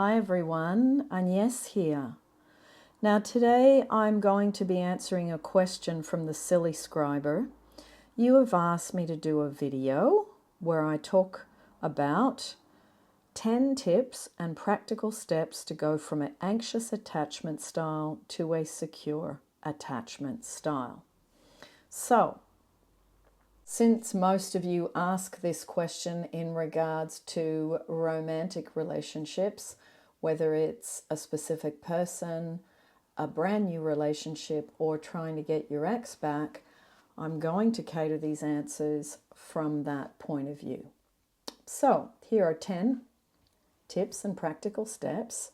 Hi everyone, Agnes here. Now today I'm going to be answering a question from the Silly Scriber. You have asked me to do a video where I talk about 10 tips and practical steps to go from an anxious attachment style to a secure attachment style. So, since most of you ask this question in regards to romantic relationships, whether it's a specific person, a brand new relationship, or trying to get your ex back, I'm going to cater these answers from that point of view. So, here are 10 tips and practical steps,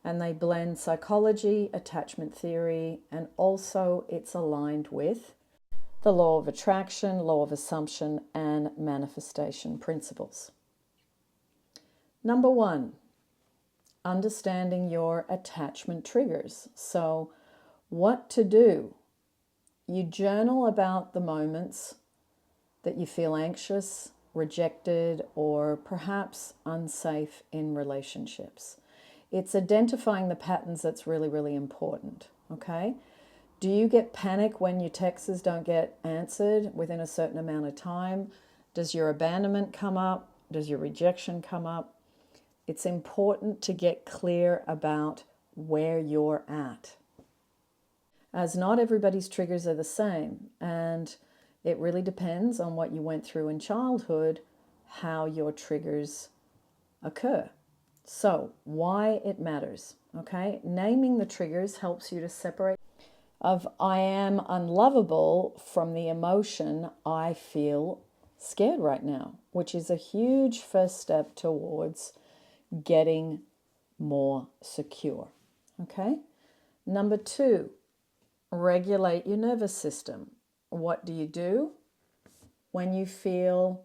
and they blend psychology, attachment theory, and also it's aligned with the law of attraction, law of assumption, and manifestation principles. Number 1, understanding your attachment triggers. So, what to do? You journal about the moments that you feel anxious, rejected, or perhaps unsafe in relationships. It's identifying the patterns that's really, really important, okay? Do you get panic when your texts don't get answered within a certain amount of time? Does your abandonment come up? Does your rejection come up? It's important to get clear about where you're at, as not everybody's triggers are the same, and it really depends on what you went through in childhood, how your triggers occur. So, why it matters, okay? Naming the triggers helps you to separate of I am unlovable from the emotion I feel scared right now, which is a huge first step towards getting more secure, okay? Number 2, regulate your nervous system. What do you do when you feel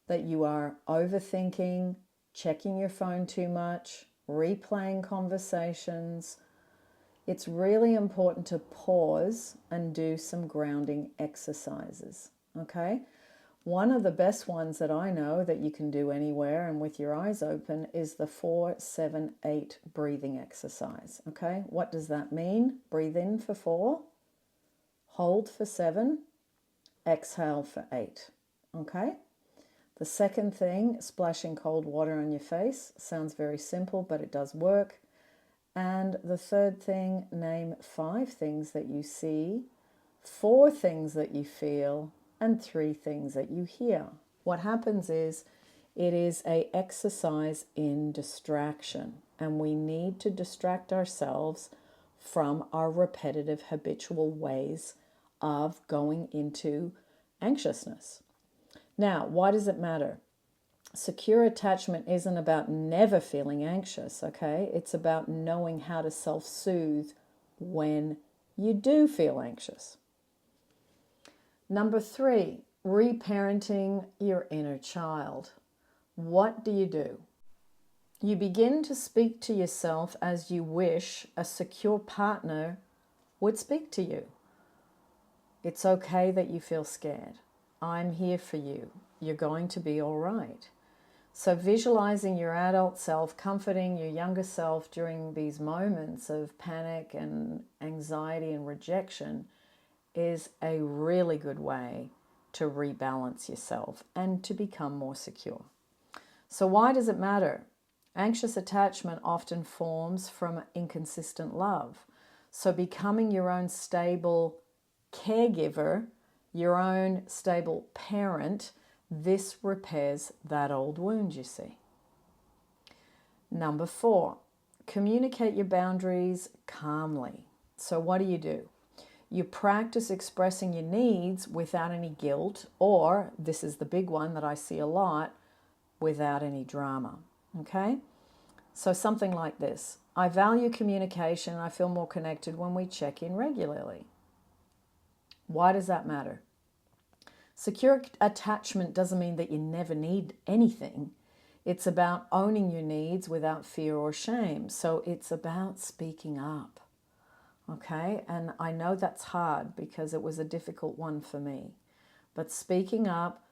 that you are overthinking, checking your phone too much, replaying conversations? It's really important to pause and do some grounding exercises, okay? One of the best ones that I know that you can do anywhere and with your eyes open is the 4-7-8 breathing exercise, okay? What does that mean? Breathe in for 4, hold for 7, exhale for 8, okay? The second thing, splashing cold water on your face. Sounds very simple, but it does work. And the third thing, name 5 things that you see, 4 things that you feel, and 3 things that you hear. What happens is it is an exercise in distraction, and we need to distract ourselves from our repetitive habitual ways of going into anxiousness. Now, why does it matter? Secure attachment isn't about never feeling anxious, okay? It's about knowing how to self-soothe when you do feel anxious. Number 3, reparenting your inner child. What do? You begin to speak to yourself as you wish a secure partner would speak to you. It's okay that you feel scared. I'm here for you. You're going to be all right. So visualizing your adult self, comforting your younger self during these moments of panic and anxiety and rejection is a really good way to rebalance yourself and to become more secure. So why does it matter? Anxious attachment often forms from inconsistent love. So becoming your own stable caregiver, your own stable parent, this repairs that old wound, you see. Number 4, communicate your boundaries calmly. So what do? You practice expressing your needs without any guilt, or, this is the big one that I see a lot, without any drama, okay? So something like this. I value communication. I feel more connected when we check in regularly. Why does that matter? Secure attachment doesn't mean that you never need anything. It's about owning your needs without fear or shame. So it's about speaking up, okay? And I know that's hard because it was a difficult one for me. But speaking up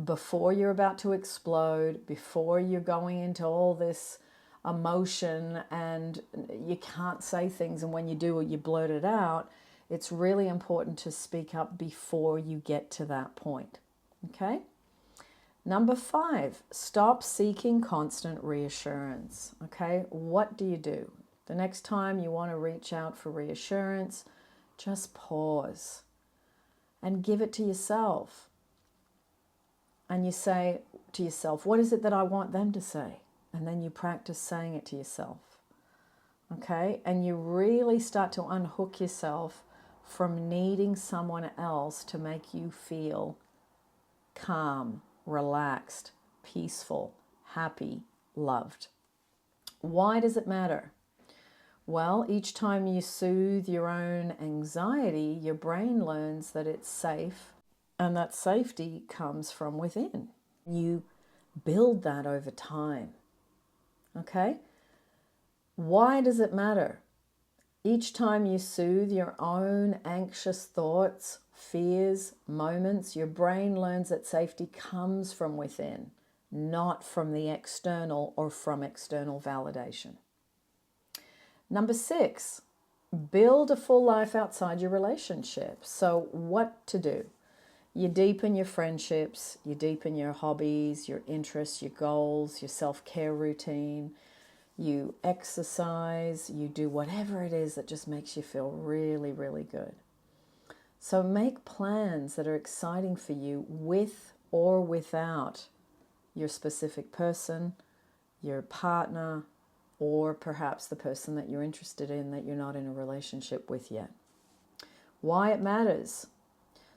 before you're about to explode, before you're going into all this emotion and you can't say things, and when you do, you blurt it out, it's really important to speak up before you get to that point. Okay? Number 5, stop seeking constant reassurance. Okay? What do? The next time you want to reach out for reassurance, just pause and give it to yourself. And you say to yourself, what is it that I want them to say? And then you practice saying it to yourself. Okay? And you really start to unhook yourself from needing someone else to make you feel calm, relaxed, peaceful, happy, loved. Why does it matter? Well, each time you soothe your own anxiety, your brain learns that it's safe, and that safety comes from within. You build that over time. Okay? Why does it matter? Each time you soothe your own anxious thoughts, fears, moments, your brain learns that safety comes from within, not from the external or from external validation. Number 6, build a full life outside your relationship. So what to do? You deepen your friendships, you deepen your hobbies, your interests, your goals, your self-care routine. You exercise, you do whatever it is that just makes you feel really, really good. So make plans that are exciting for you with or without your specific person, your partner, or perhaps the person that you're interested in that you're not in a relationship with yet. Why it matters.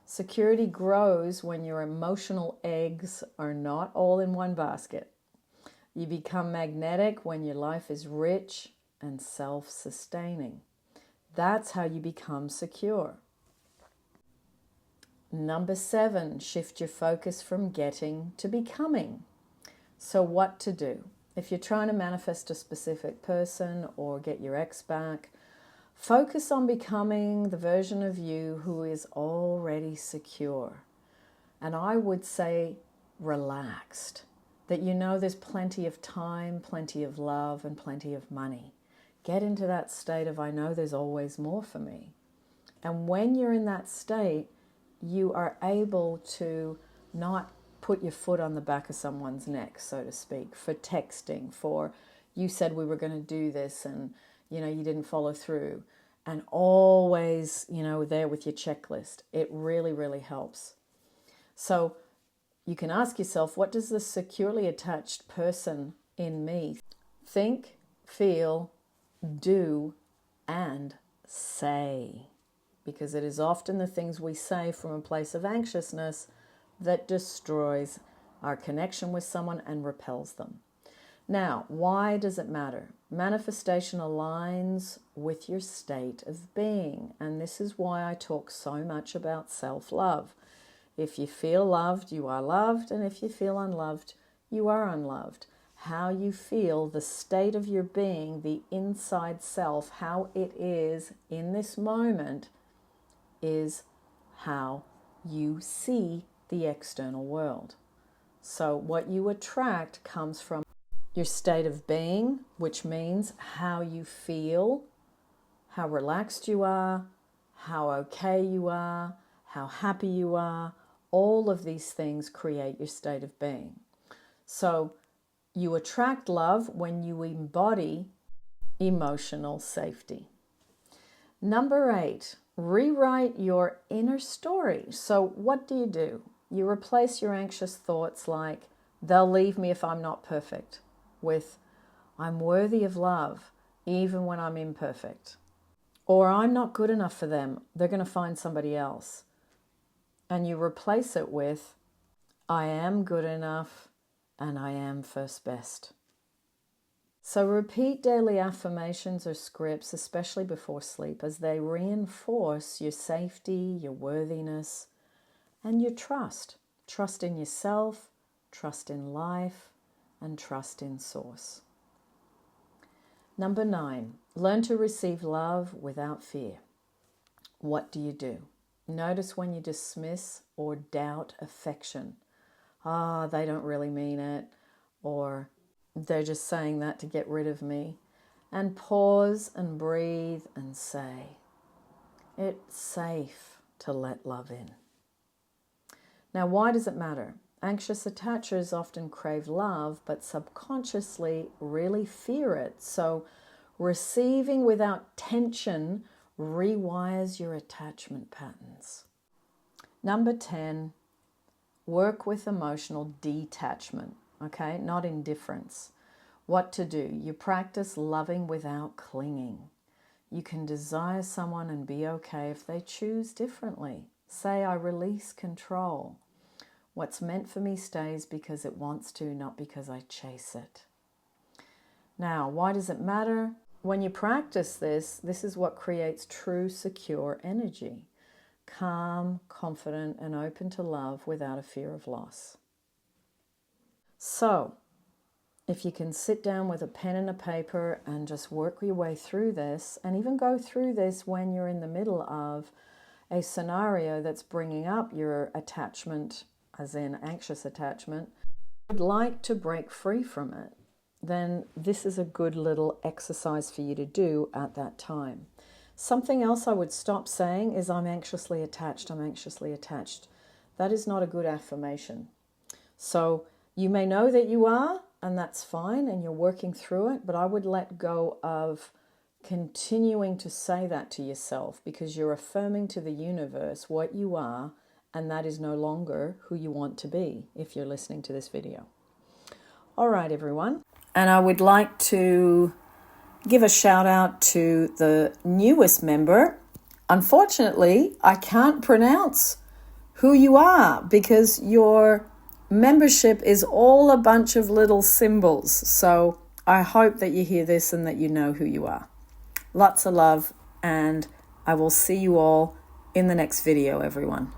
Security grows when your emotional eggs are not all in one basket. You become magnetic when your life is rich and self-sustaining. That's how you become secure. Number 7, shift your focus from getting to becoming. So what to do? If you're trying to manifest a specific person or get your ex back, focus on becoming the version of you who is already secure. And I would say relaxed. That you know there's plenty of time, plenty of love, and plenty of money. Get into that state of, I know there's always more for me. And when you're in that state, you are able to not put your foot on the back of someone's neck, so to speak, for texting, for you said we were going to do this and, you didn't follow through. And always, there with your checklist. It really, really helps. So you can ask yourself, what does the securely attached person in me think, feel, do, and say? Because it is often the things we say from a place of anxiousness that destroys our connection with someone and repels them. Now, why does it matter? Manifestation aligns with your state of being. And this is why I talk so much about self-love. If you feel loved, you are loved, and if you feel unloved, you are unloved. How you feel, the state of your being, the inside self, how it is in this moment is how you see the external world. So what you attract comes from your state of being, which means how you feel, how relaxed you are, how okay you are, how happy you are. All of these things create your state of being. So you attract love when you embody emotional safety. Number 8, rewrite your inner story. So what do? You replace your anxious thoughts like, they'll leave me if I'm not perfect, with, I'm worthy of love even when I'm imperfect. Or I'm not good enough for them, they're going to find somebody else. And you replace it with, I am good enough and I am first best. So repeat daily affirmations or scripts, especially before sleep, as they reinforce your safety, your worthiness, and your trust. Trust in yourself, trust in life, and trust in Source. Number 9, learn to receive love without fear. What do? Notice when you dismiss or doubt affection. They don't really mean it. Or They're just saying that to get rid of me. And pause and breathe and say, it's safe to let love in. Now, why does it matter? Anxious attachers often crave love, but subconsciously really fear it. So receiving without tension rewires your attachment patterns. Number 10, work with emotional detachment, okay? Not indifference. What to do? You practice loving without clinging. You can desire someone and be okay if they choose differently. Say, I release control. What's meant for me stays because it wants to, not because I chase it. Now, why does it matter? When you practice this is what creates true, secure energy. Calm, confident, and open to love without a fear of loss. So, if you can sit down with a pen and a paper and just work your way through this, and even go through this when you're in the middle of a scenario that's bringing up your attachment, as in anxious attachment, would like to break free from it, then this is a good little exercise for you to do at that time. Something else I would stop saying is, I'm anxiously attached, I'm anxiously attached. That is not a good affirmation. So you may know that you are, and that's fine, and you're working through it, but I would let go of continuing to say that to yourself, because you're affirming to the universe what you are, and that is no longer who you want to be if you're listening to this video. All right, everyone. And I would like to give a shout out to the newest member. Unfortunately, I can't pronounce who you are because your membership is all a bunch of little symbols. So I hope that you hear this and that you know who you are. Lots of love, and I will see you all in the next video, everyone.